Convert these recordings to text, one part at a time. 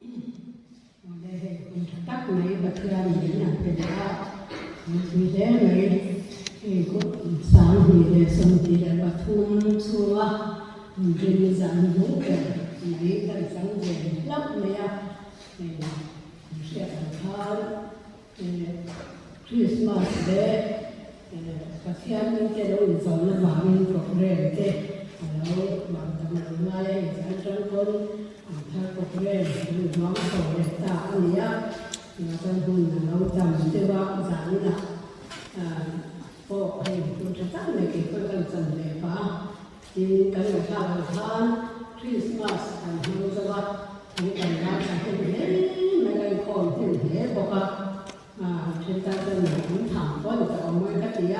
đây tắc này bật ra thì là cái đó vì thế này thì cũng sáng thì để xong thì là bật thun xua thì giảm đúng cái này cái sáng về lấp này thì sẽ thao Christmas đấy các em những cái đó giống là vàng cọc rèn thế rồi vàng tầm này sáng trăng con thao cọc rèn thì món sầu để tạo anh ấy là con hùn là lâu tầm thế ba sáng là bộ hình cũng rất là cái con cần dần để phá thì cái người ta là than Christmas and hương cho ba những cái nào sáng thì thế mấy cái con thì thế bộ trên ta dân là cũng thẳng quá được ở ngoài các địa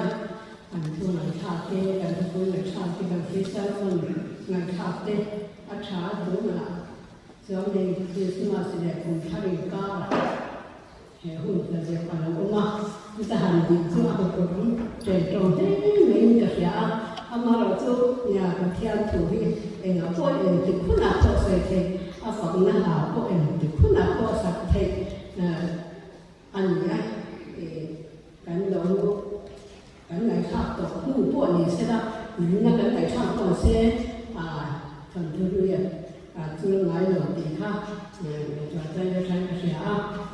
anh thu lại thà tê anh thu lại thà tê cái phía sau con ngày thà tê trả đúng là giờ này Christmas này cũng thay đổi cả hệ hụt là việc phải làm mà chúng ta hành gì chứ à cũng trẻ tròn thế mình cả nhà mà rồi chú nhà của thiên thủ hi em ở phố em thì cũng là có sự thì ở phòng nhà nào phố em thì cũng là có sự thì anh nhá cái đó cái này khác tổ cũng bộ này sẽ là những cái này khác còn sẽ phần thứ hai chưa nói rồi thì khác cho tay cho tay cái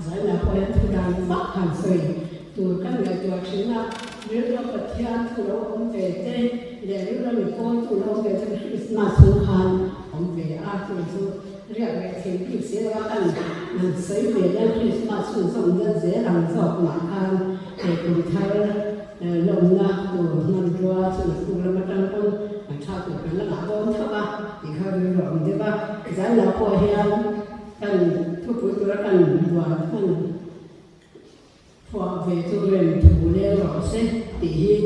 giải là phải thu đàn phát hành sợi từ các người cho chính là nếu nó bật thiên thu đâu ông về tây để nếu nó mình coi thu đâu về trong Christmas thu hành ông về từ riêng cái thiên khí sẽ là ăn sấy về đến Christmas thu xong dân dễ làm giọt mà ăn để cùng thay lồng na từ năm qua từ cùng làm trang con thao từ cái là bốn thao ba thì khai được rồi thế ba giải là coi hiện cần thuốc phối tôi cần và cần phò về tôi làm thủ lệ rõ sẽ thì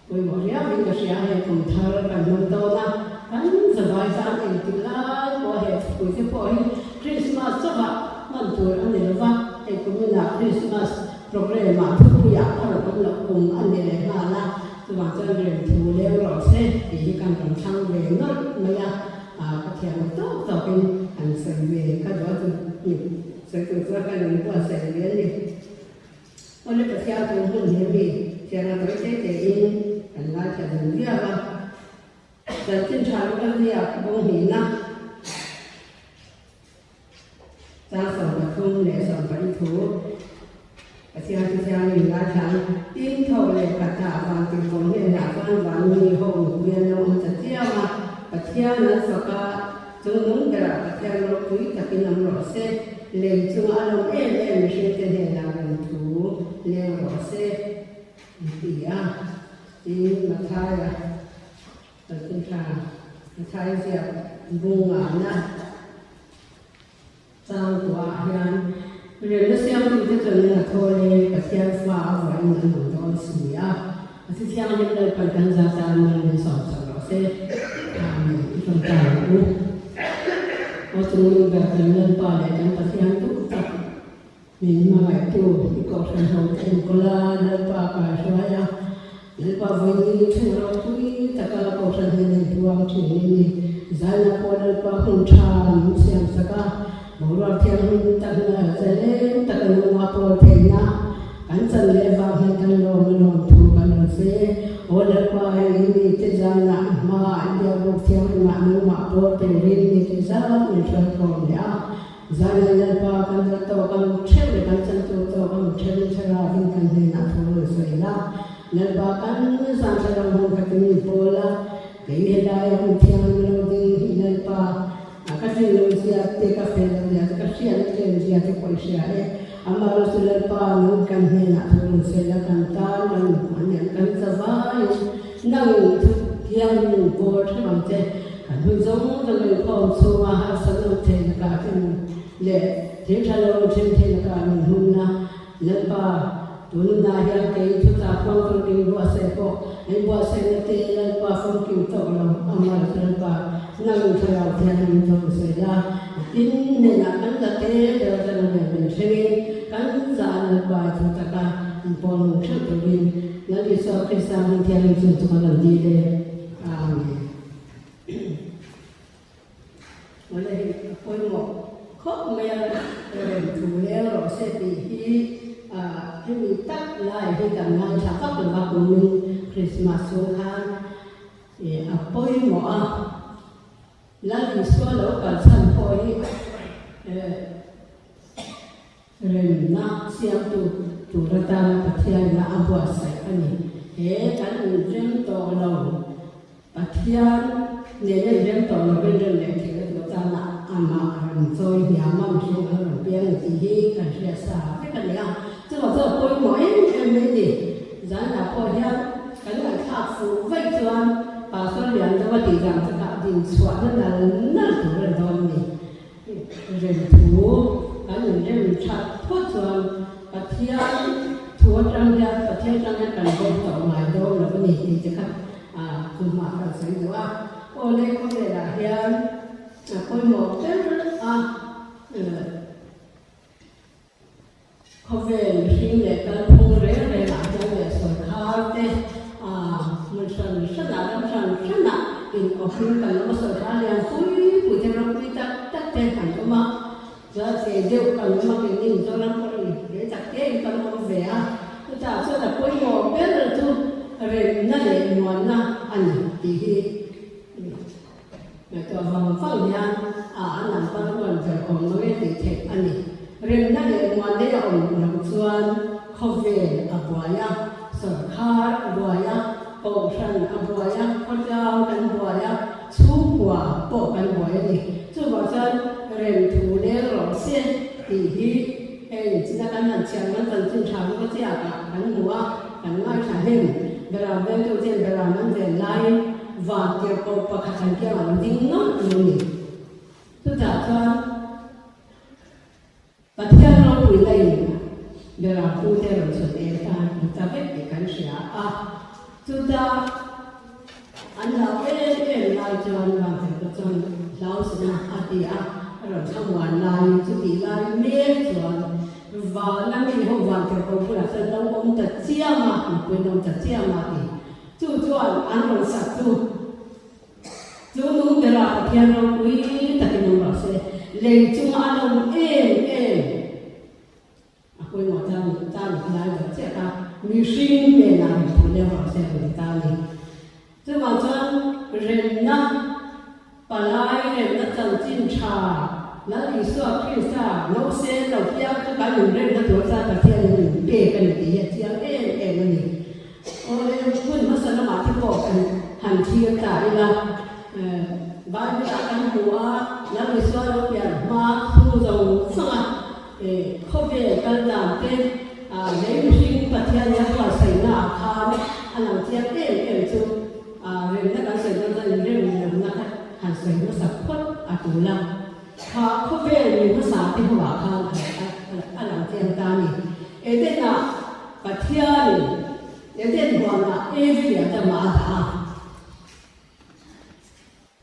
với mọi nhà mình có sẽ hay cùng thao cần nông tô na hắn giờ vài tháng thì từ lá có hệ phối thế phối Christmas cho bạn mình tuổi anh này là thì cũng như là Christmas program mà thức bây giờ có được cũng là cùng anh này là là từ bản thân làm thủ lệ rõ sẽ thì cần làm sang về ngất mà các thầy tốt rồi cái anh sẽ về các đó thì sẽ từ từ cái này qua sẽ về đi. Còn nếu các thầy cũng muốn hiểu gì, thì là tôi sẽ để in anh lại cho mình biết là giờ trên trang cái gì cũng hiểu na. Ta sống là không để sống phải thú. Các thầy mình lại thằng tin thầu để cả cả bằng tình con hiện đại văn văn nhiều hồng viên long thật tiếc mà các thầy nó sao cả chúng muốn cái là các thầy nó quý các cái nằm rõ xe lên chúng anh em sẽ thế này là làm thú lên rõ xe thì thì mà thay ở trên thay dẹp vùng ngã na sang quả hiền rồi nó xem thì cái chuyện là thôi các thầy phá rồi mình nói gì thì theo những lời phần căn ra mình sọ rõ xe phần tài cũng ở trong mình về phần lên bờ để chúng ta xem tốt tập mình mà ngày tu thì có phần hậu thiên có là lên bờ phải xoay lên bờ với những chuyện đó tuy tất cả có phần hình tuang chuyện này giải là có lên bờ không cha những xem tất cả mỗi lần thiên tất là sẽ lên tất cả những hoa bồ thiên na anh chân lệ vàng hay căn lồng lồng thu căn lồng xe ở đây qua ini cái giá nặng mà anh đều được theo mà nếu mà bố tiền riêng thì giá mình phải còn nhá giá này qua căn giá to căn chết để căn chân to căn chết chết là hình căn gì nặng thôi rồi là nên qua căn sang sang đồng hồ cái mình bố là cái hiện đại ông theo mình đi nên qua các gì luôn gì thì các phê là gì các gì là gì thì quay xe Amar sudah panu kan hina turun selakan talan manyan kan savai nang thiang bor tham te kan huzong dengan kom suwa hasan te ka kan le thế thalo te ka min hunna lepa tunna ya ke thuta phong con kinh bua se ko ai bua se te lepa phong kinh to lo amar lepa nang thao thiang to se la in ne na kan la te de de ne se kan za na ba thu ta ka pon thut to bin la di so ke sa min thiang chu tu ka di de amen wala ko quay một khóc mẹ rồi thủ leo rồi sẽ bị khi mình tắt lại khi cần ngay thả phát được vào của mình Christmas xuống han thì quay một là vì số lỗ cả sân quay rồi na xem tu ra ta bắt thiên là abu sai anh thế cái人多了bắt thiên nên人多了bên人này thì cái ta là mà rồi nhà mắm xuống ở bên thì cái sẽ sao cái này chứ mà giờ quay mỗi em mấy gì giá là quay theo cái này khắc phục vậy cho把说两个地方这个定说的那多人多呢，人多，反正人差不多，把天拖张家，把天张家干工走买到了不你这看คือมาเราใส่ตัวโอเล่ก็เลยละเฮียนคนหมดเจ้าเขาเวนทิ้งเลยกันพงเร่เลยหลังจากเนี่ยสวยข้าวเต้มันสั่นหนาดำสั่นหนาอินออกขึ้นกันแล้วมาสวยข้าวเลี้ยงคุยจะเราคุยตักเต้นหันก็มาจะเสียเดียวกันมาเป็นนิ่งจนนั้นก็เลยเดี๋ยวจักเต้นกันมาเสียก็จะช่วยแต่คุยหมดเป็นเลยทุกเรื่องนั่นเองนวลนะอันที่แต่ตัวฟังเนี่ยอันนั้นตอนวันจะออกมาไม่ติดเทคอันนี้เรื่องนั่นเองนวลได้ออกหลังส่วนคอฟเฟ่บัวยาสคาร์บัวยาโอชันบัวยาข้าวเจ้ากันบัวยาชูบัวโปกันบัวยนี่จู่ว่าจะเรื่องถูเลี้ยงหล่อเส้นที่จินตนาการเชียงมันเป็นจุดชาวก็จะกันหัวกันง่ายชาเห็นเวลาเดินตัวเจนเวลามันเดินไล่วางเกี่ยวกับประคันเกี่ยวกับดิ้งน้องนี่ทุกท่านประเทศเราคุยได้เวลาพูดเราสุดเองกันจะเป็นการเสียทุกท่านอันเราเองเราจวนบางทีก็จวนเราสนาอาทิตย์เราทำวันไล่จุดที่ไล่เมื่อจวนว่านั่นมีห้องวันเกี่ยวกับผู้หลักเราองค์จะเชี่ยมาเป็นองค์จะเชี่ยมาจู่จวนอันเราสักจู่นุ่งเวลาเที่ยวเราคุยแต่ที่นุ่งเราเสียเลยจู่อันเราคุยหมดจานได้แบบเจ้าค่ะมีสิ่งเป็นอะไรที่เราเสียเป็นตาลีจู่ว่าจนเรียนนะปลายเรียนนะจังจินชาแล้วอีส่วนที่สาเราเสียเราเที่ยวก็การอยู่เรื่องนั้นตัวซาประเทศนึงเด็กกันดีเที่ยวนี่โอ้ยคุณมาสนมาที่บอกกันหันเที่ยวจ่ายละบ้านจากกันหัวแล้วอีส่วนเราเปลี่ยนมาผู้เราฟังเขาเปลี่ยนกันตามเป็นในสิ่งประเทศนี้ก็ใส่หน้าคาอันนั้นเที่ยวจุดเรื่องนั้นใส่ก็จะเรื่องนั้นนะคะหันใส่มาสักคนตุลาเขาเปลี่ยนมีภาษาที่หัวข้างอันนั้นเที่ยวกันนี่เด็กน่ะประเทศนี่เด็กหัวน่ะเรียนจะมา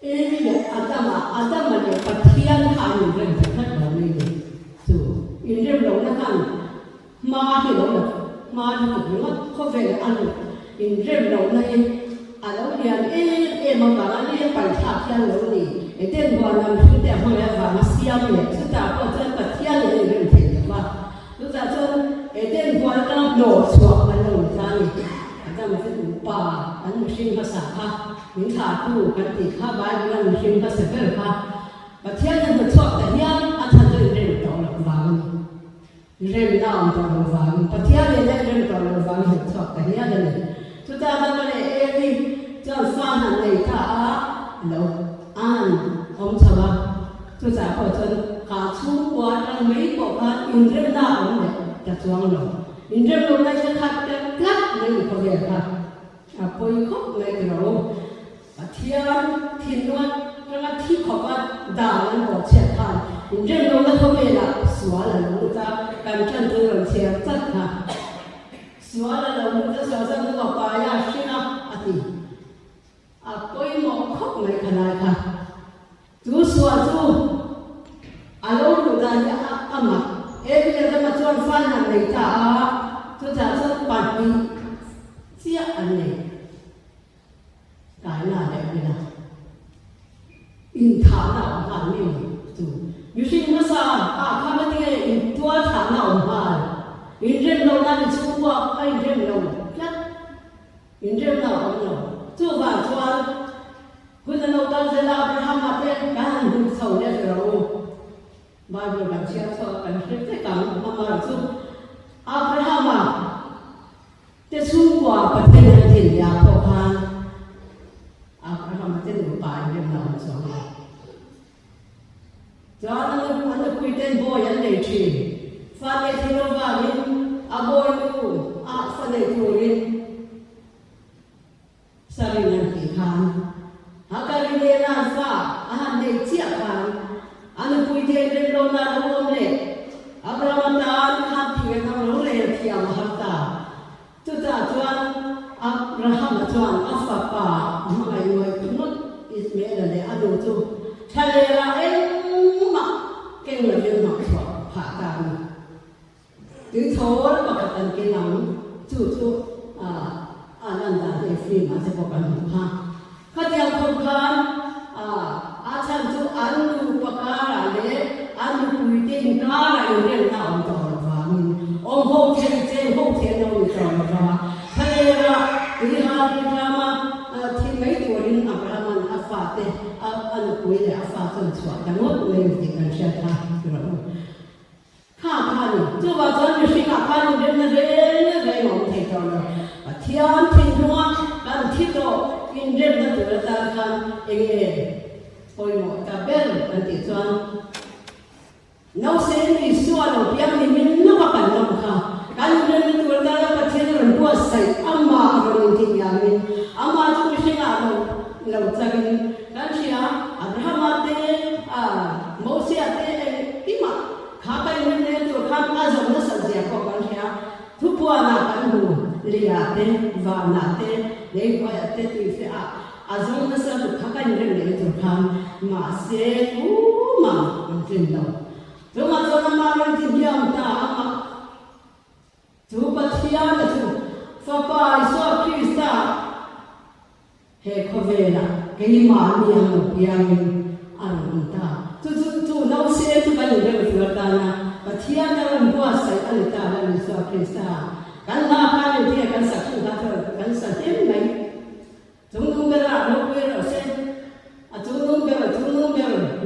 เรียนอาจารย์เนี่ยประเทศทางอยู่เรื่องที่เราไม่รู้จู่อินเดียเราเนี่ยกันมาที่เราเนี่ยมาที่ถึงว่าเขาเปลี่ยนอันอินเดียเราเนี่ยเราเรียนมาการเรียนไปชาติเรานี่เด็กหัวน่ะชุดแต่หัวเนี่ยว่ามาเสียเนี่ยชุดแต่ก็จะประเทศเนี่ยเรื่องที่ว่าชุดแต่จนเด็กหัวต้องโดดสวมมันลงจานนี่อาจารย์มันจะดูป่าอันมันชิงภาษาค่ะมิขาตู้กันติดข้าบ้านมันชิงภาษาเกิดค่ะประเทศนั้นมันชอบแต่เนี่ยอาจารย์จะเรียนต่อหลังบ้านเรียนดาวต่อหลังบ้านประเทศเนี่ยเรียนต่อหลังบ้านชอบแต่เนี่ยเลยชุดแต่มันเลยจะฟังอะไรท่าเราอ่านของชาวบ้านทุกอย่างพอจนขาชูกว่าเราไม่บอกว่าอินเดียดาวเนี่ยจะช่วงเราอินเดียเราได้จะขัดกันกัดเลยพอเดียวค่ะพอยคบเลยเราเที่ยวทิ้งว่าเราที่ขอบว่าดาวนั้นบอกเชียร์ค่ะอินเดียเราได้เขาไม่ละสวยแล้วเราจะการจันทร์เราเชียร์จัดค่ะสวยแล้วเราจะสวยจังเราไปอ่ะใช่ไหมอาทิตย์พอยมองคบเลยขนาดค่ะจู่สวยจู่อารมณ์ดูได้ยังอ่ะมาเอ๊ะพี่จะมาชวนฟันอะไรจ้าจู่จะชวนปาร์ตี้เสียอันนี้กายหน้าได้ไหมนะอินทาหน้าหันนี่จู่ đâu na bị chung qua ai rem đâu chắc in rem nào không đâu chú vào choanคุณจะเราตั้งใจเราไปทำมาเป็นการดูเสาเนี่ยเราบางทีการเชื่อฟังกันเรื่องที่การทำมาสู้อาไปทำมาจะสู้กว่าประเทศที่ยาพอพันอาไปทำมาจะดูป่าเรื่องเราสองจอนนั้นมันคุยกันบ่อยยันเลยทีฟังในที่เราว่ามินอาบ่อยดูอาฟังในที่เราเรียนสรินันติขันHakari dia nasa, ane ciak kan, ane puji dia dona dona le, Abraham taan hati kita mulai tiang harta, tu tak tuan Abraham tuan apa mulai mulai tunut Ismail le adu tu, chalera mak kena dia nak suap harta ni, tu thor pakatan kenang tu ananda dia free masih bukan ha. Katiang kumkan, acan tu anu pakara le, anu puiting kara yang dia tahu tahu faham. Ho chen ho chen tahu tahu. Saya lihat drama timai turin Abraham afate, anu puide afate suat. Kamu boleh dengan siapa kerana. Kan, coba jangan sihkan kan dia nak orang tahu. Tiang tinggal kan tido. In rem na tu ta kan poi mo ta bel anti chuan no se ni suan no piang ni min no ka kan no kha kan rem na tu ta ka chen ron ko sai amma ron ti ya min amma chu shi nga no lo cha ni kan sia Abraham ate Moses ate ti ma kha ka ni ne tu kha ka zo na sa sia ko kan sia thu pu na kan hu liya te va na te lấy qua tết thì sẽ giống như sao được các anh em để được tham mà sẽ mà mình tin đâu, chúng mà cho nó mà mình tin nhiều ta mà chú bắt thiên là chú phá bài so khi sa hệ có về là cái mà nhiều yang ăn ta chú nấu xe chú cái gì đó được ta na bắt thiên là mình qua sai ăn ta là mình so khi sa kan la kan ni dia kan satu kata kan satu mai tunggu bela no bela se tunggu bela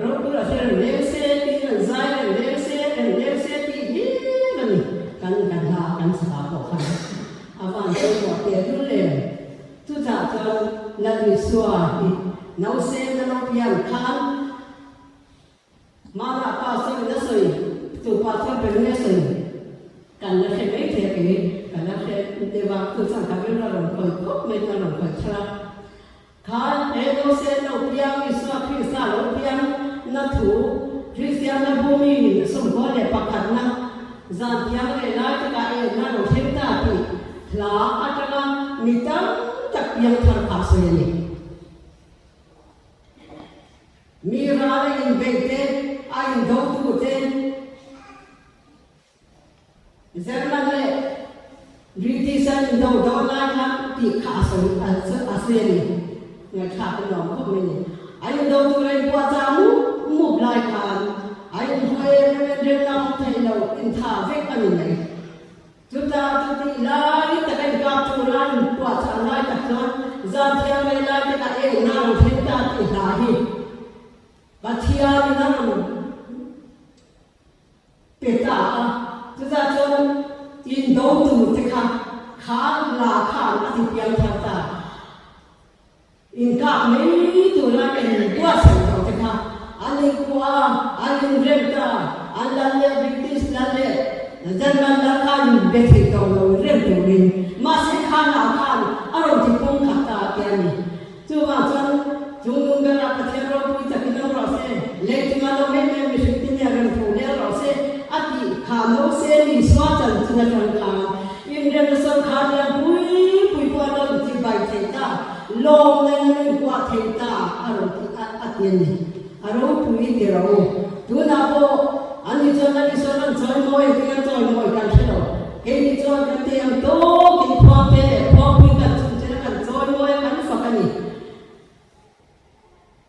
no bela se le se ti zai le se ti ni kan la kan sa ko kan awan se ko te tu le tu ta ta la ni suwa ni no se na no pian kan mala pa se na soi tu pa se pe ne soi kan la se mai te ke karena dewa tu sangka bela orang kau mereka orang kau cerah. Kan Edosia lopiang Isra Krista lopiang natu Kristian bumi semua le pakatna zantiang le la kita na lo cerita ti la ataka mitang tak yang terpasu ini. Mira in bete ain dautu ten zaman le Britisan đâu đó lại khác thì khá sống asli người khác cái đó không mình anh đâu tôi lên qua giá một lại khác anh thuê lên năm thầy đầu in thả vết anh này chúng ta thì lại tất cả các chủ lan qua giá lại tất cả giá theo này lại tất cả em nào thế ta thì lại và theo này nào biết ta chúng ta cho in đâu tu thế khá là thì piang thata in các mấy tu là cái quá sầu thế anh qua anh renta anh là British là dân là kan biết thì đâu rồi renta mình mà sẽ khá là ở đâu thì cũng khata cái này chú mà chúng người ta có thể rồi bây giờ cái nó sẽ lấy chúng nó mấy mình sẽ tin nhà gần thủ lẽ rồi sẽ ati khá nó sẽ đi xóa chân chúng ta cần in rem sân khá là bùi qua đâu thì bài thầy ta lom lên qua thầy ta ở tiền này ở đâu bùi thì đâu tu nào bộ anh cho nó đi sân chơi mồi thì chơi mồi càng thế đâu cái đi chơi cái tiền to cái khoa thế khoa bùi càng chơi càng chơi mồi càng phật cái này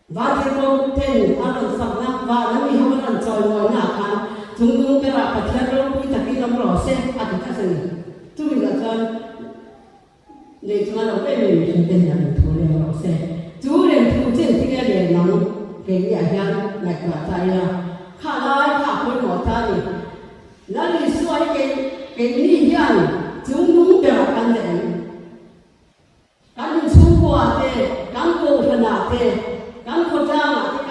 và thì đâu tiền anh làm phật na và nóมีเขาlàm chơi mồi nào khăn chúng cái là phải theo đâu bùi thật cái làm rõ xem cái gì để chúng ta đâu biết mình không tin là mình thua lên nó sẽ chú lên thu trên thì cái để nắng cái nhà hàng lại quả tay là khá là khá quên một ta đi là đi xoay cái đi hàng chúng đúng cái là căn đấy căn xung qua thế căn cổ thân à thế căn cổ trang à thế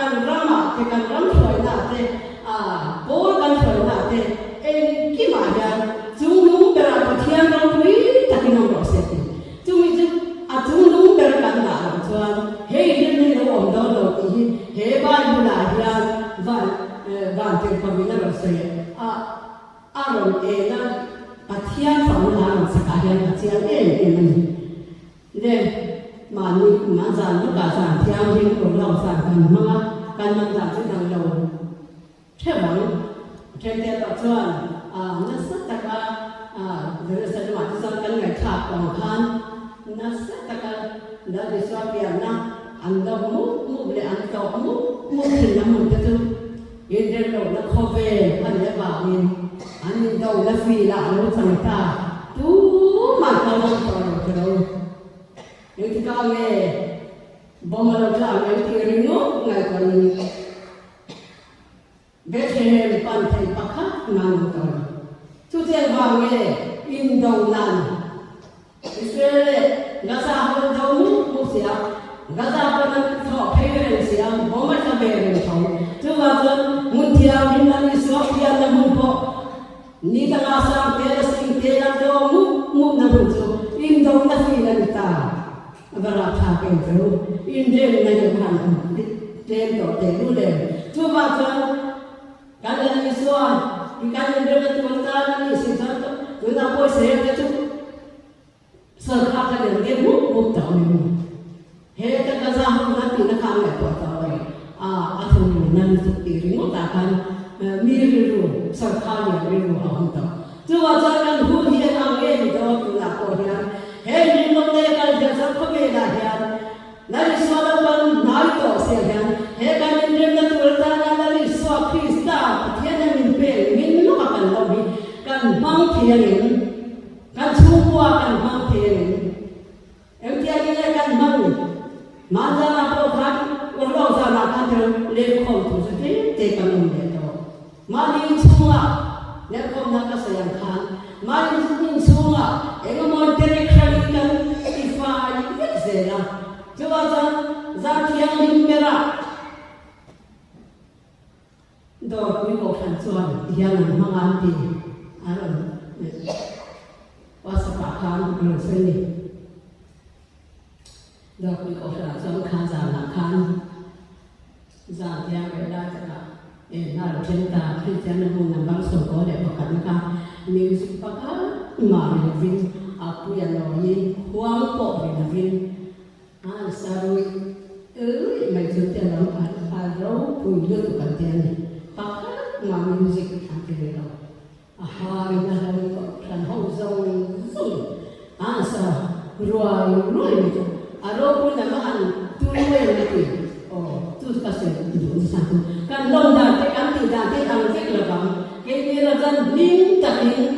căn ram xoay à thế bố căn xoay à thế em cái mà ra chúng đúng cái là cái thiên long quý ta cái nó sẽ chúng đúng cái là căn là cho hey đến đây nó ổn đâu rồi thì hey bài bữa nay là van tiền còn bị nó sẽ rồi là thiên phòng là sẽ cả hiện thiên em nên mà mình mà giàn tất cả giàn theo những của lòng giàn cần mang giàn trên hàng đầu theo bằng trên theo đạo chuẩn nó rất là rồi sẽ nói cho cái ngày chạp còn khan nó rất là đã đi xóa biển na ăn đâu múc để ăn đâu múc thì nó muốn cho tôi yên đến đầu nó khó về ăn để bảo mình ăn đâu nó phi lại nó chẳng ta tú mà không còn đâu những cái con nghe bom mà nó làm những cái rinh ngốc ngày còn biết thêm pan thầy bác khác mang còn chú tiền vàng nghe in đầu nan Israel Gaza hơn đâu múc xia Gaza hơn thọ phải về xia bom mà ta về thọ chú vào cho muốn thiam mình là đi xóa thiam là muốn bỏ ni ta Gaza thế là sinh thế là đâu múc na bún chú in đầu na phi là ta Bara thà cái chỗ in đêm này cũng hàng đêm tổ tế luôn đêm chú vào cho cái này đi xóa thì cái này đêm là chúng ta đi sinh sản chúng ta bôi xế cho chú sơ khắc cái đêm cái múc tàu này hết cái ra hôm nay thì nó khám lại của tàu này thôi mình nâng thực tế thì nó ta kan mi rồi sơ khắc này rồi hôm tàu chú vào cho cái hôn hiện ang nghe thì đó cũng là của hiện hey ni lo le kal jasa khame la hian nali swala pan nai to se hian he kan in rem na tur ta na nali swa krista thian min pe min no ka kan lo bi kan mang thian kan chungwa kan mang thian em tia ni le kan mang ma ja na po khan or lo sa na kan thel le khom tu se te kan um le to ma ni chunga le khom na ka sayang khan ma ni chunga em mo direction kan ifai zera coba zat yang limpera do kui ko khan chuan yang mangan ti aron wasapa khan ro se ni do kui ko khan chuan khan za na khan za ya ga da ka na ro chen ta Christian na hung nang bang so ko de ko kan ka music pa ka ma ni vin aku yang nói hoang bộ thì là viên sao rồi mày chưa tiền lắm rau bùi nước của cả tiền này bác mà music ăn thì được rồi hai là thằng hậu dâu dùng sao rồi rau bùi là mà ăn tôi nuôi là gì tôi có thể dùng sao kan lon dan cái ăn thì ăn cái là bằng cái này là dân nín tại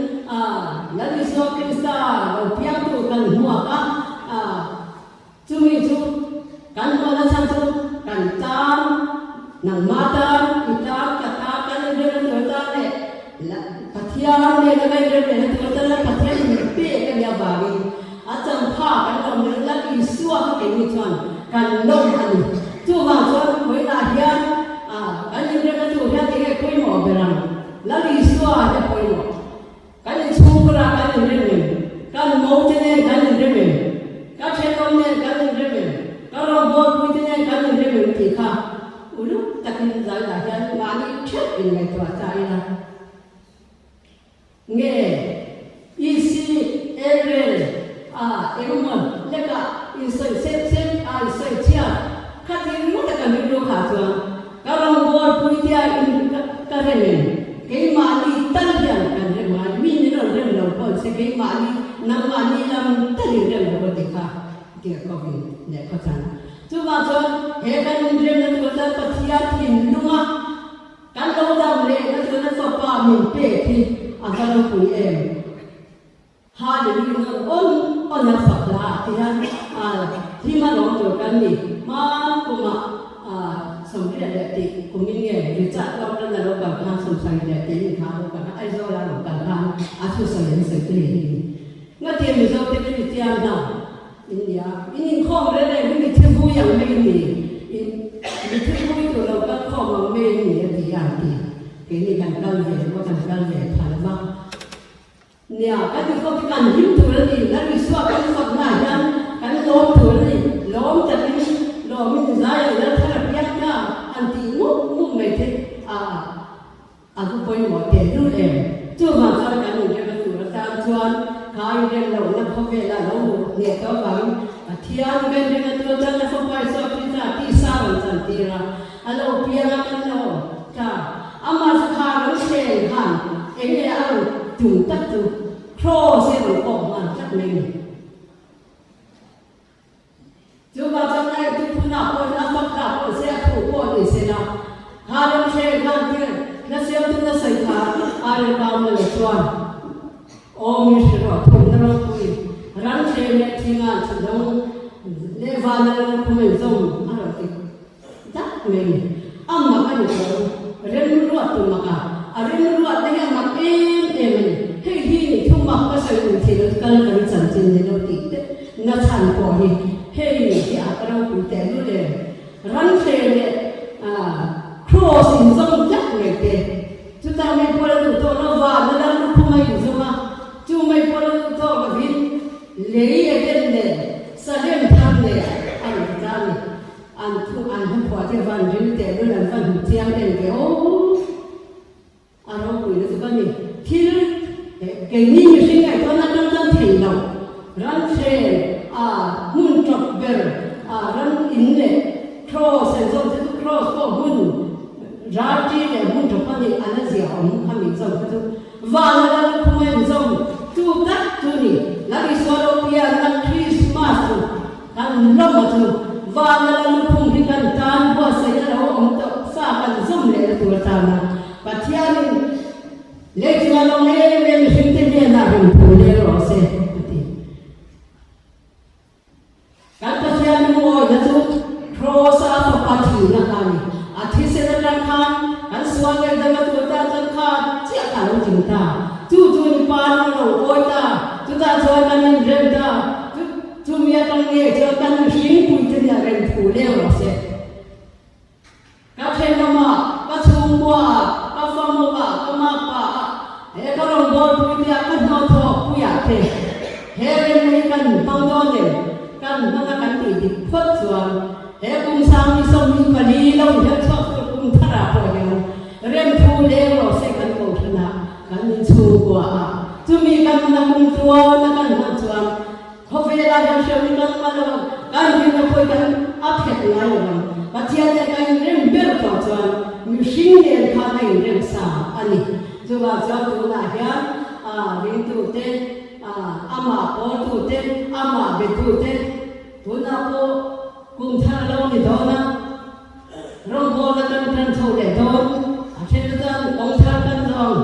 Lalu so Krista, piang tu kan mua ka, cumi kan mana satu kan tam, nang mata, hitam, kata kan dia berkata le, patian dia kan dia berkata le patian mimpi kan dia bagi, acam pa kan orang lagi suah ke ni tuan, kan long anu, tu macam boleh lahian, kan dia berkata tu dia tiga koi mau berang, lagi suah dia koi mau. Kan sumber kan reme kan mau tene kan reme kan chekom ne kan reme kalau bol puitene kan reme tikha ulu takin zai kan mani chet in ngai to tai na nge isi erel emon leka isoi set isoi chia khatin mo ta kan ru kha chuan kalau bol puitia in ka reme cái mani tan hian kan reme cái mani nang mani lam tali rem ko dikha ke ko bi ne ko chan chu ba cho he kan rem na ko ta pathia thin lunga kan lo dam le na chu na so pa min pe thi a ka lo pui em ha de ni no on na sa la ti เนี่ยตีนขาลูกกันไอ้โซลาลูกกันร้านอาชุสยันสุดเลยงั้นเทียนมีโซเต็มที่เทียนนะอินเดียอินข้อมเรื่องอะไรไม่เทียนผู้ยังไม่มีอินมีเทียนผู้ตัวเราก็ข้อมันไม่มีอะไรอย่างที่เกี่ยกันกันเลยว่ากันกันเลยผ่านบ้างเนี่ยกันที่เขาที่กันยิ้มตัวนี้แล้วมีสวดกันสวดหน้ายันกันล้มตัวนี้ล้มจะเป็นล้มไม่ได้แล้วถ้าเราอยากจะอันที่มุกไม่ถึงaku pun buat dulu cuma kalau kan dia betul macam tuan kau dia lalu nak kau lalu dia tahu kan tiang kan dia betul jangan sampai kita pisah macam tira kalau biar kan lalu tak amat sekarang sehan ini aku jumpa tu cross yang kau macam ni cuma jangan itu pun apa pun saya pun di sana kalau sehan dia nasihat tu nasihat ada kamu lecuan, misro, pun kui, rantai ni tinggal sedang levan dalam kumezom, ada tu, tak meni, amma kan itu, renruat tu maka, renruat ni yang mak meni, hei cuma pasal itu tidak kalau kami sanjung ni nanti, nasan kau ni, hei dia kalau kita dulu rantai ni, cross inzom tak meni. Kita mai pula tu nawa dalam kumai semua, cuma pula tu kami lei agen le, sahaja tham le, an kami, an hampa je van rim te lu lan van tiang le ke orang kui le tu kami, kira kini mesti kai tu nak thei lau, ran se mun top ber, ran in le, cross so tu cross ko mun. Rati le mun to pani anazia om kami zom tu wala la kumai zom tu tak tu ni lagi swaro pia na Christmas tu kan lama tu wala la kum hikan tan puasa ya om to sa kan zom le tu tana patian le jalo le sinte dia na rum pule ro se pati kan patian mo ya tu cross apa pati na kami athi se dan khan kan suangai dalam tuta dan khan cia kalau cinta tu ni pan lo oita tu ta suangan ni renda tu mia kan ni jangan sing pun dia ren pule lo se ka the mama ka chungwa ka famwa ka mapa kalau bol pun dia kan no tho puya the ren ni kan pangdon le kan mana kan ti phot suan cung sang ni som ni pali lo ya chok cung thara po yo rem thu le lo se kan ko thana kan ni chu kwa tu mi kan na cung tua na kan na chuan ho ve la ya shem ni kan ma lo kan ni na poi kan a phet lai lo ba tia le kan rem ber ko chuan mi shin le kha nai rem sa ani chu ba cha tu na ya rin tu te ama po tu te ama be tu te tu na po cùng thà lâu thì đó na rong bò là cần thâu để đó trên đó ông thà cần thâu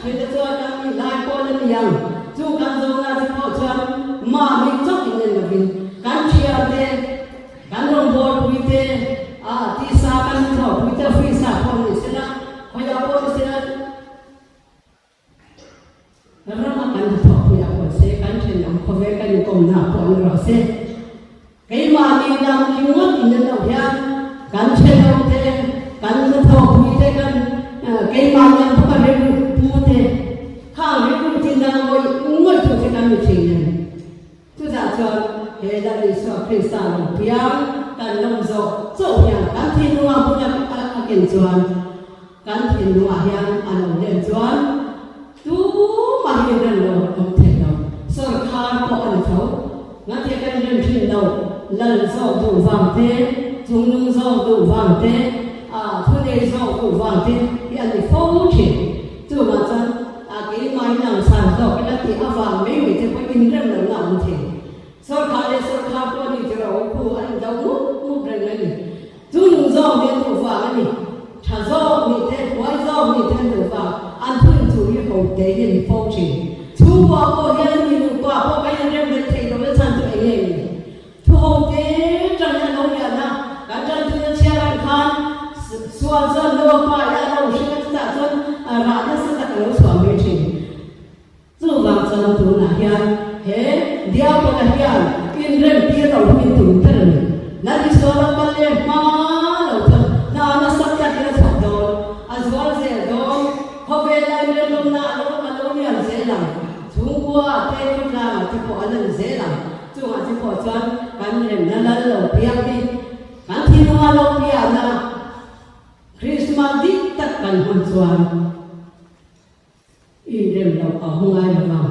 trên đó cần lại bò lên yang chú cần thâu là chú bò chân mà mình chóc thì nên là mình cần chia để cần rong bò quý thế tí sa cần thâu quý thế phi sa con thì sẽ là bây giờ bò sẽ là rất là cần thâu bây giờ bò sẽ cần trên ông có vẻ cần cùng nào con rồi sẽ cái mà đi làm cái ngót thì nhân đầu nha, cắn xe đâu thế, cắn cái thầu quý thế cắn, cái mà nhân có cái mua thế, khang cái cũng tin rằng ngồi ngồi thuộc cái cắn được chuyện này, tôi giả cho cái là lý do phải sang một biang, cắn lông giò, dậu nhà, cắn thiên hoa cũng là cái kiện chuẩn, cắn thiên hoa hiang, ăn ở đền chuẩn, tú mà hiện ra rồi không thể đâu, sau khang có ăn thấu, ngắt thế cái nhân thiên đâu. Lần sau đủ vàng thế, chúng nung sau đủ vàng thế, thu đề sau đủ vàng thế, thì anh ấy phô triển, chứ mà chân, cái máy làm sản sau cái đất thì vàng mấy người thì có in rất là nặng thế, sau khá qua đi cho nó khu anh cháu múc ra ngay này, chú nung sau thì đủ vàng này, trả sau thì thế, quái sau thì thế đủ vàng, anh thương chú ý hậu tế thì phô triển, chú qua cô hiện như qua cô cái anh em được thấy nó mới sản cho anh em. Hậu tế trong nhà nông nghiệp na, cả trong nhà chia làm khan, xuân xuân lúa mạch, lâu sinh các sản xuất, rạ hian he dia ko na hian in rem tia lo hin tu ter na di so lo pa le ma lo ta na na sak ta ki sa do azwal se do ho ve la le lo na lo ma lo ni an se la chung kwa te ku na te ko an se la chu a te ko chan kan rem na la lo pia bi kan thi no lo pia na Christmas dik tak kan hun chuan in rem lo a hungai lo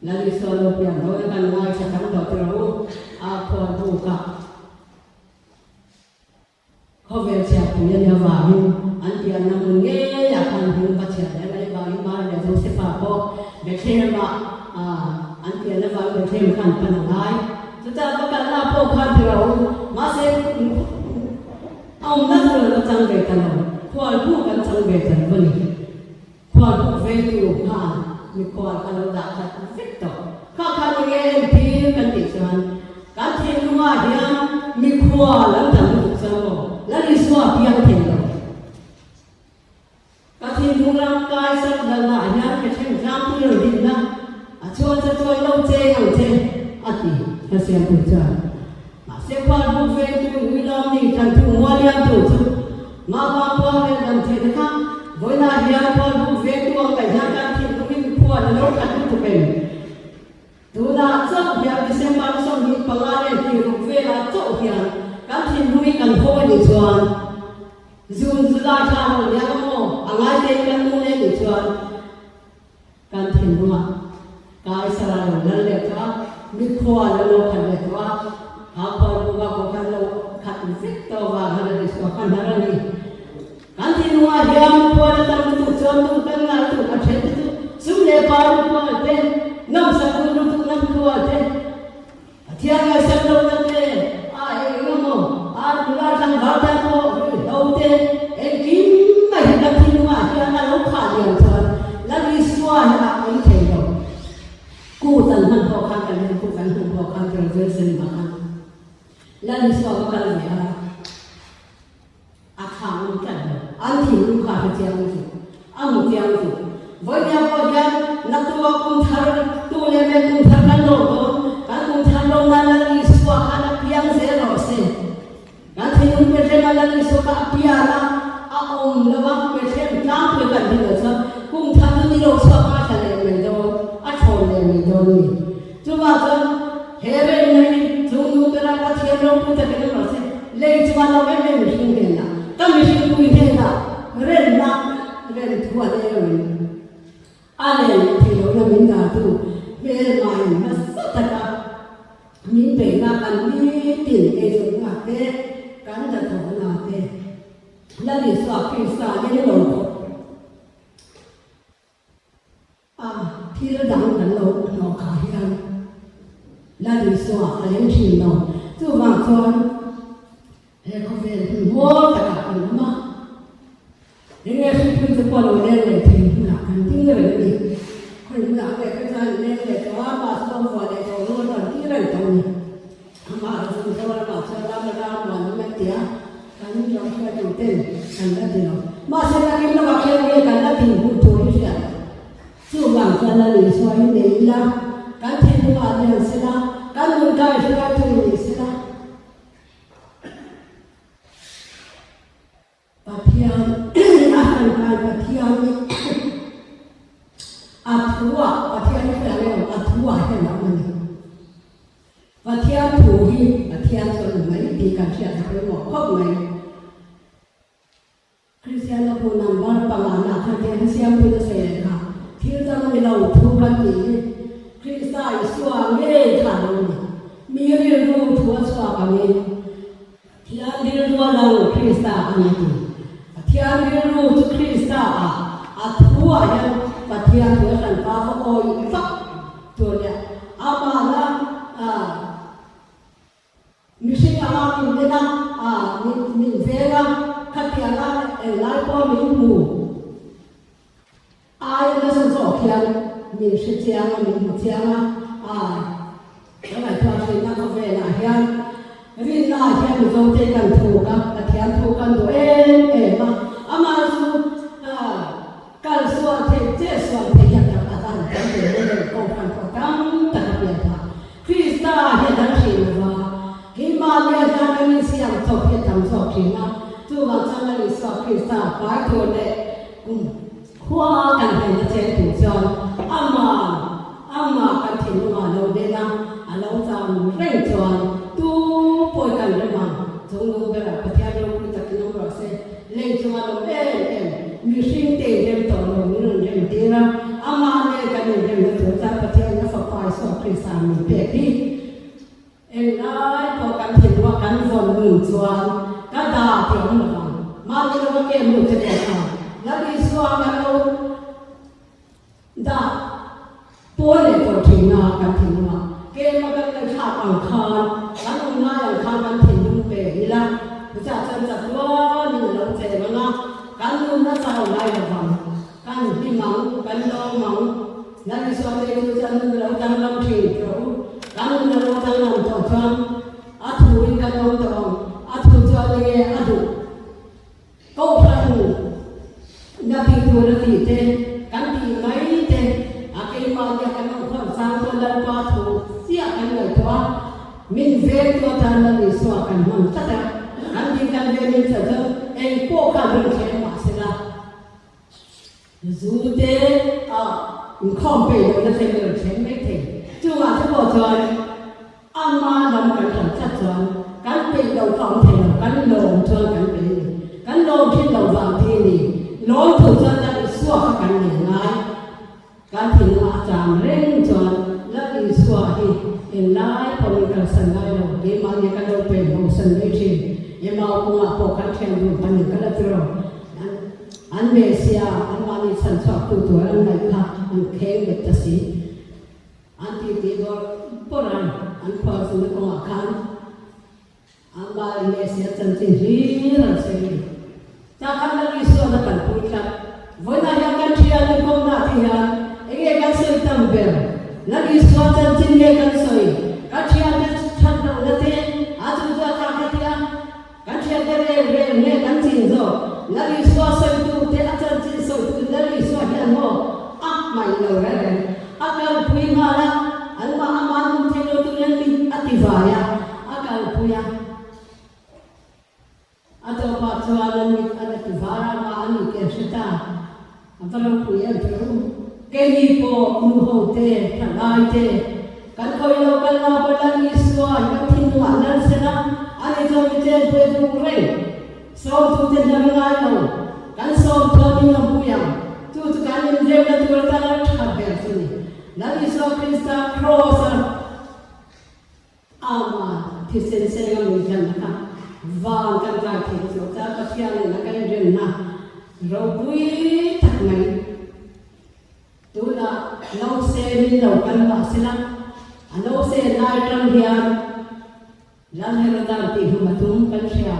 Lagi solo pian lo kan ngai sa kan do tro a ko bu ka ko ve sia pu ya wa hu an pian na mun nge ya kan hu ba sia ya lai ba ni ma le so se pa ko be the ma an pian na ba be the kan pa na ngai so ta ba kan la po khan tro ma se au na tro lo chang ve kan lo ko bu kan chang ve kan ba ni ko bu ve tu haมีคนกันเราดักกันฟิตต่อข้าคันยังไงพี่กันติดฉันการเที่ยวว่าเดียมีครัวหลังจากถูกสมองและดิสวาเพียงเพียงเราการเที่ยวร่างกายสักดังหน้าเนี่ยเป็นเช่นจามที่เราดินนะชวนจะชวนเราเจ้าเจ้าตีก็เสียผู้ชายมาเสียความบุฟเฟ่ต์วิลามีกันทุ่งวาเลียนตัวสุดมาบางวันเป็นกันเทนะคะวันนั้นเดียความบุฟเฟ่ต์ตัวไปยังการเที่ยวPuan lo kan tu pen. Tu na chok dia December song ni pangare ti ru ve la chok dia. Kan thin lui kan ho ni chuan. Jun July tha ho ya mo angai te kan mu ne ni chuan. Kan thin ma. Kai sara lo lan le ka mi khwa lo kan le wa. Ha pa bu ga ko kan lo khat fit to wa ha le so kan ha ni. Kan thin wa dia mi khwa ta tu chuan tu kan na tu ka the Sumle paru ko te nam sakun tu nam ko te thianga saklo na te a e ngamo a dula sang bata ko ho te e kim ma hi thi ma thianga lo kha lian chan la ni swa na an the lo ku tan han ko kha kan ku kan ko kha ke je sen ma kan la ni swa ko kan ne ha a kha mu kan an thi lu kha ke chiang ju a mu chiang ju với nhau có dân là tôi cũng thằng tôi lên bên cũng thằng ăn đồ cái cũng thằng đồ là đi xóa cái là piang sẽ rồi sẽ cái thì chúng mình sẽ là đi xóa cái piang là ông là bác mình sẽ làm việc gần như vậy sao cũng thằng đi đồ xóa cái thằng này mình đâu chọn này mình đâu đi chúng ta cho hệ bên này chúng ta là cái thiên long cũng thế rồi sẽ lấy cho nó bên mình không thế nào tâm mình không thế nào rồi là thua này rồi anh em thì nó là mình đã tu về mà nó rất là mình phải là cần đi tiền cái số là thế cái là thổ là thế là để xóa cái xóa cái lỗ thì nó đang cần lỗ cả hiện là để xóa cái gì nó tu vàng con hay có về thì mua tất cả cái mà những cái sự việc của nó lên để thì là cần tin người điคนละแบบก็จะเล่นเลยแต่ว่ามาส่งหัวเด็กเขาโน่นที่ไรตรงนี้มาส่งเขาแล้วมาเชื่อแล้วมาแล้วมาไม่เตี้ยกันนี่เราช่วยกันเต้นกันแล้วเดียวมาเสร็จแล้วกินแล้วก็เคี่ยวเยอะกันแล้วถึงพูดตัวนี้เสียสู้หลังกันแล้วนี่ช่วยนี่ละกันที่ดูอะไรเสียละกันมุ่งใจช่วยตัวนี้เสียละปะเทียมอาหารการปะเทียมอาทัวปะเทียมนี่อะไรอาทัวให้เรามันปะเทียมถูหีปะเทียมส่วนไหนดีกันเชียร์ไปหมดครบไหมคริสเตียนเราพูดนำบ้านปังอาณาคเทียนเสียงพูดเสียค่ะที่จะไม่เราทุกข์กันนี้คริสต์ได้สว่างเย่ค่ะเรามีเรื่องรู้ทั่วสว่างกันนี้ที่อันเดียวเราคริสต์อันนี้ที่อันเดียวรู้คริสต์อาทัวยังปะเทียมตัวกันฟ้าเขาโอยฟักตัวเนี่ยอามาละมิชิอามามินเดนะมินเวลาขัดเทียนะไลฟ์พอมินมูอายังจะส่งเขียนมินชิเจียงมินเจียงแล้วไอ้ตัวสิ่งนั้นก็เวลาเฮียรินลาเฮียมิโซเตกันถูกกับปะเทียมถูกกันตัวมาอามาสูการส่วนเทเจส่วนเทียนกับอาจารย์กันเลย Krista phải thôi lệ khoa cần phải là chế thủ cho ama cần thì mà lâu đây là lâu rằng rèn tròn tu bồi cần đấy mà chúng tôi bây giờ phải theo đâu cũng tất nhiên nó sẽ lên cho mà lâu em như sinh tiền em tổ lâu như là em tiền ra ama này cần em nó thử ra phải theo nó phải so Krista mình biết đi em nói có cần thì mà cần vốn mượn tròn cái đà thì không được mà đi đâu cái mượn thì đượcแล้วมีส่วนกันเราได้ตัวเนี่ยตัวทิ้งนากันทิ้งนาเกมมันก็เลยขาดอังคารแล้วมันน่าอังคารกันทิ้งยุ่งเปย์นี่ละผู้จัดจัดว่านี่เราเจอมันนะการนู่นน่าจะเอาได้หรือเปล่าการที่มังการลองมังแล้วมีส่วนเดียวจะนู่นเราตั้งลำทิ้งเราการนู่นเราตั้งลำต่อฟังอัฐุกันลงต่ออัฐุจะเลี้ยอัฐุก็พระหูนับถือตัวนับถือเจนกันที่ไม่เจนอาเกย์มาเนี่ยกันต้องฟังสร้างตัวลันปาถูเสียกันเลยตัวมินเวทตัวท่านนั้นมีส่วนกันมันตัดกันที่กันเวนิสจะเองพวกกันเรื่องเชื่อมาเสียละจูเดข้อมไปอยู่ในเรื่องเชื่อไม่ถึงจู่ว่าจะบอกจอยอามาลำกันจัดจอยกันไปเราของเทลกันลงจอยกันไปกันลงที่เราวางที่นี่น้องถูกจะได้สวดกันอย่างไรการถึงอาจารย์เร่งจวนและอีสวดที่เอ็นไล่พอมีการสัญญาเราเดี๋ยวมาเนี่ยกันเราเป็นของสัญญาที่ยังมาคงอาปกันแข่งดูปันหนึ่งกันละตัวอันเมเซียอันมานี่สันสอบตัวอันไหนค่ะอันแข่งเด็กจะสีอันที่ตีก็ปนอันพอสุดคงอาคันอันมาเมเซียจันทร์ที่รังเสียจากนั้นลิส่วนนั้นพูดกันวันนั้นยังกันเชียร์ในกองนาที่ฮะเองกันสวยตั้งเบลนั่นลิส่วนจันทร์เนี่ยกันสวยกันเชียร์เนี่ยชัดเราเนี่ยอาจจะจะการที่กันเชียร์เนี่ยกันจริงจ้ะนั่นลิส่วนสวยตัวเจ้าจันทร์สวยตัวนั่นลิส่วนเนี่ยโม่ไม่รู้เลยอาการพูดมาละอันมาอามันเทโลตัวนี้อธิบายอาการพูดatau persoalan ada kebara mani kesita atau punya tu kini po muhote thalai kan koi lokal na balang iswa yang tinu anan sena ani to je pe tu re so tu je na ngai no kan so tu ni no puya tu kan ni je na tu ta na thabe sini nali so Krista cross ama thisen se ngam ni kan ka vàng căn gà thì chúng ta có theo này là cái rừng nào rồi vui thật này tôi là lâu xe đi đầu căn bạc xe lắm lâu xe lai trong hiền lần này là đang tìm mà chúng căn xe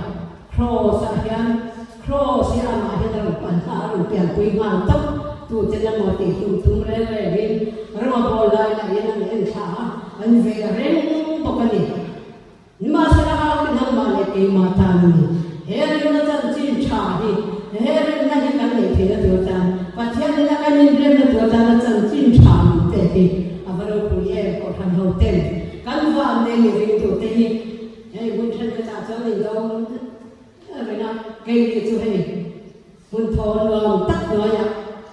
cross hiền cross xe mà hiện đang quản thả rồi tiền quý mang tóc tôi chỉ là một tỷ chúng re đi rồi mà bỏ lại là yên là yên thả anh về rèn bọc cái gì nhưng mà sẽ là cái thằng mà lại cái mà thằng này hết rồi nó chân chín chả đi hết rồi nó những cái này thì nó thừa tan và theo là cái nhìn lên nó thừa tan nó chân chín chả thế thì à vào đầu cuối có thằng hậu tên căn vàng này người riêng chủ tên đi hay muốn chân cái ta cho mình đâu rồi nào cái gì chú hay muốn thò lòng tắt nó nhá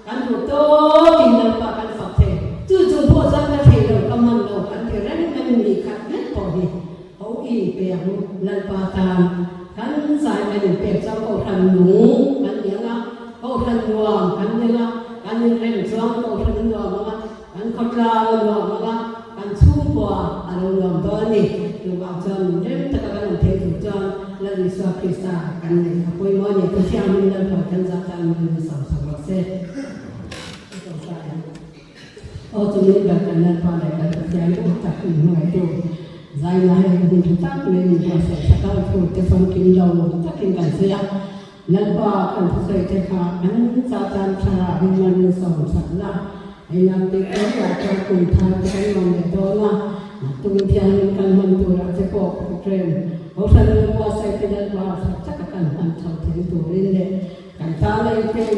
căn chủ tốt thì nó và căn phật thế chứ chúng tôi rằng cái thể đầu cầm mình đầu căn thì rất là mình khác nhất bỏ đi hậu y bèo lần ba tam căn sai mình bèo trong cầu thần nú căn nhớ là cầu thần luồng căn nhớ là căn như rèn trong cầu thần luồng mà căn khót ra luồng mà căn xuống qua à luồng đó nè luồng vào chân rất tất cả các thế chủ chân là đi xóa Krista căn này quay mọi người cứ theo mình lần phải căn gia tăng mình sòng sòng xe chúng mình đặt cái lần phải để cái theo cũng tập những ngày tuổi dài ngày mình chúng ta mình sẽ các thuộc cái phần kinh đầu tất kinh cảnh sẽ lần qua cần phải dạy thế khác anh gia tăng trả mình sòng sẵn là anh làm việc đó là cho cùng thay cái lòng để đó là tôi theo mình cần mình tuổi đã sẽ có một trend hỗ trợ mình qua sẽ cái lần qua chắc các cần ăn thầu thế tuổi lên để cảnh ta lên cái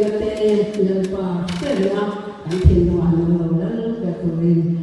lần qua sẽ là anh thiên hoàn lâu đó về tuổi